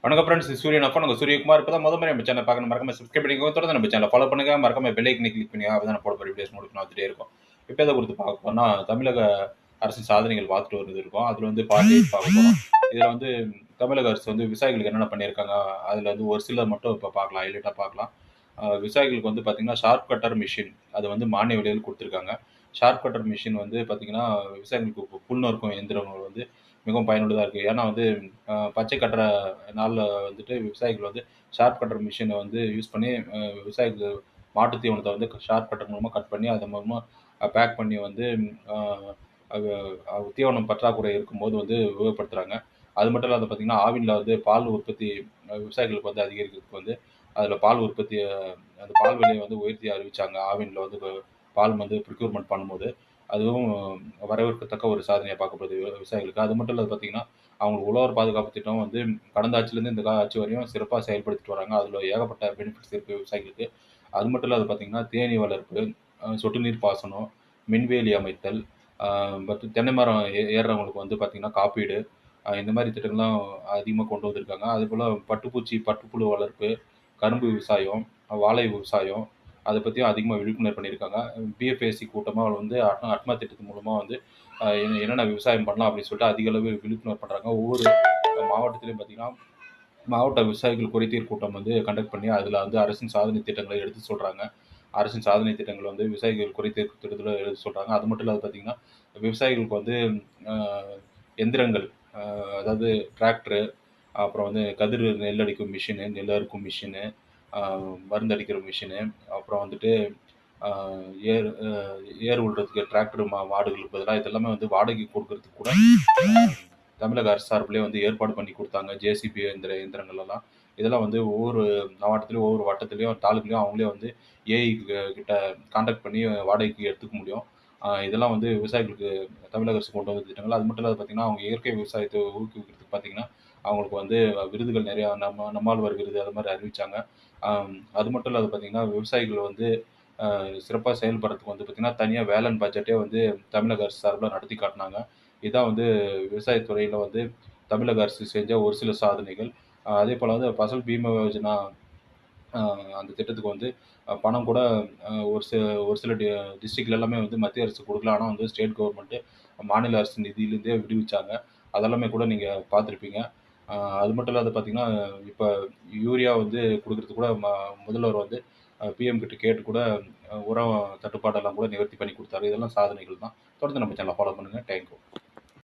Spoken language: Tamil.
வணக்கம் ஃப்ரெண்ட்ஸ், இது சூரியன் அப்பா. நாங்க சூரியகுமார். இப்ப தான் முறை நம்ம சேனல் பார்க்கணும், மறக்காம சப்ஸ்கிரைப் பண்ணிக்கோங்க. தொடர்ந்து நம்ம சேனலை ஃபாலோ பண்ணுங்க. மறக்காம பெல் ஐக்கனை கிளிக் பண்ணி அப்பதான் நான் போட போற வீடியோஸ் உங்களுக்கு வந்துட்டே இருக்கும். இப்ப எத குறித்து பார்க்க போறோம்னா, தமிழக அரசின் சாதனைகள் பார்த்துட்டு வருது இருக்கோம். அதுல வந்து பார்ட் 8 பார்க்க போறோம். இதுல வந்து தமிழக அரசு வந்து விவசாயிகளுக்கு என்னென்ன பண்ணியிருக்காங்க, அதுல வந்து ஒரு சிலர் மட்டும் இப்ப பார்க்கலாம், ஹைலைட்டா பார்க்கலாம். விவசாயிகளுக்கு வந்து பார்த்தீங்கன்னா, ஷார்ப் கட்டர் மிஷின் அது வந்து மானிய விலையில் குடுத்துருக்காங்க. ஷார்ப் கட்டர் மிஷின் வந்து பார்த்தீங்கன்னா, விவசாயிகளுக்கு புல் நறுக்கும் எந்திரங்கள் வந்து மிகவும் பயனுள்ளதா இருக்கு. ஏன்னா வந்து பச்சை கட்டுற நாள்ல வந்துட்டு விவசாயிகள் வந்து ஷார்ப் கட்டர் மிஷின வந்து யூஸ் பண்ணி விவசாயிகள் மாட்டு தீவனத்த வந்து ஷார்ப் கட்டர் மூலமா கட் பண்ணி, அதன் மூலமா பேக் பண்ணி வந்து அ அது தீவனம் பற்றாக்குறை இருக்கும்போது வந்து உபயோகப்படுத்துறாங்க. அது மட்டும் இல்லாத பார்த்தீங்கன்னா, ஆவின்ல வந்து பால் உற்பத்தி விவசாயிகளுக்கு வந்து அதிகரிக்கிறதுக்கு வந்து அதில பால் உற்பத்திய அந்த பால் விலைய வந்து உயர்த்தி அறிவிச்சாங்க. ஆவின்ல வந்து பால் வந்து ப்ரிக்யூர்மென்ட் பண்ணும்போது. அதுவும் வரவேற்கத்தக்க ஒரு சாதனையா பார்க்கப்படுது விவசாயிகளுக்கு. அது மட்டும் இல்லாத பார்த்தீங்கன்னா, அவங்களுக்கு உழவர் பாதுகாப்பு திட்டம் வந்து கடந்த ஆட்சியிலேருந்து இந்த ஆட்சி வரையும் சிறப்பா செயல்படுத்திட்டு வராங்க. அதில ஏகப்பட்ட பெனிஃபிட்ஸ் இருக்கு விவசாயிகளுக்கு. அது மட்டும் இல்லாத பார்த்தீங்கன்னா, தேனீ வளர்ப்பு, சொட்டு நீர் பாசனம், மின்வேலி அமைத்தல், அ தென்னை மரம் ஏறுறவங்களுக்கு வந்து பார்த்தீங்கன்னா, காப்பீடு, இந்த மாரி திட்டங்கள்லாம் அதிகமா கொண்டு வந்திருக்காங்க. அதுபோல பட்டுப்பூச்சி, பட்டுப்புழு வளர்ப்பு, கரும்பு விவசாயம், வாழை விவசாயம், அத பத்தியும் அதிகமா விழிப்புணர்வு பண்ணியிருக்காங்க. பிஎஃப்ஏசி கூட்டமா வந்து அட்மா திட்டத்தின் மூலமா வந்து என்னென்ன விவசாயம் பண்ணலாம் அப்படின்னு சொல்லிட்டு அதிக அளவு விழிப்புணர்வு பண்றாங்க. ஒவ்வொரு மாவட்டத்திலயும் பார்த்தீங்கன்னா, மாவட்ட விவசாயிகள் குறைதீர் கூட்டம் வந்து கண்டக்ட் பண்ணி, அதுல வந்து அரசின் சாதனை திட்டங்கள எடுத்து சொல்றாங்க. அரசின் சாதனை திட்டங்கள் வந்து விவசாயிகள் குறைதீர் திட்டத்துல எடுத்து சொல்றாங்க. அது மட்டும் இல்லாத பார்த்தீங்கன்னா, விவசாயிகளுக்கு வந்து அ எந்திரங்கள், அதாவது டிராக்டரு, அப்புறம் வந்து கதிர் நெல் அடிக்கும் மிஷினு, நெல் அறுக்கும் மிஷினு, அ மருந்தடிக்கிற மிஷினு, அப்புறம் வந்துட்டு அ ஏர் அ ஏர் உழுறதுக்கு டிராக்டர் மாடுகளுக்கு பதிலா இதெல்லாமே வந்து வாடகைக்கு குடுக்குறதுக்கு கூட தமிழக அரசு சார்பிலேயே வந்து ஏற்பாடு பண்ணி குடுத்தாங்க. ஜேசிபி இயந்திரங்கள் எல்லாம். இதெல்லாம் வந்து ஒவ்வொரு மாவட்டத்திலயும், ஒவ்வொரு வட்டத்திலயும், தாலுக்குலயும் அவங்களே வந்து ஏஇ கிட்ட கான்டாக்ட் பண்ணி வாடகைக்கு எடுத்துக்க முடியும். இதெல்லாம் வந்து விவசாயிகளுக்கு தமிழக அரசு கொண்டு வந்த திட்டங்கள். அது மட்டும் இல்லாத பார்த்தீங்கன்னா, அவங்க இயற்கை விவசாயத்த ஊக்குவிக்கிறதுக்கு பார்த்தீங்கன்னா, அவங்களுக்கு வந்து விருதுகள் நெறையா நம்மாழ்வார் விருது அது மாரி அறிவிச்சாங்க. அது மட்டும் இல்லாத பார்த்தீங்கன்னா, விவசாயிகள் வந்து சிறப்பா செயல்படுறதுக்கு வந்து பார்த்தீங்கன்னா, தனியா வேலன் பட்ஜெட்டே வந்து தமிழக அரசு சார்புல நடத்தி காட்டுனாங்க. இதான் வந்து விவசாயத் துறையில வந்து தமிழக அரசு செஞ்ச ஒரு சில சாதனைகள். அதேபோல வந்து பசல் பீம யோஜனா, அ அந்த திட்டத்துக்கு வந்து பணம் கூட ஒரு சில டிஸ்ட்ரிக்ட்ல எல்லாமே வந்து மத்திய அரசு குடுக்கல. ஆனா வந்து ஸ்டேட் கவர்மெண்ட் மாநில அரசு நிதியிலேருந்தே விடுவிச்சாங்க. அதெல்லாமே கூட நீங்க பார்த்துருப்பீங்க. அ அது மட்டும் இல்லாத பார்த்தீங்கன்னா, இப்ப யூரியா வந்து குடுக்குறதுக்கு கூட முதல்வர் வந்து பிஎம் கிட்ட கேட்டு கூட உரம் தட்டுப்பாடெல்லாம் கூட நிவர்த்தி பண்ணி குடுத்தாரு. இதெல்லாம் சாதனைகள் தான். தொடர்ந்து நம்ம சேனல ஃபாலோ பண்ணுங்க. Thank you.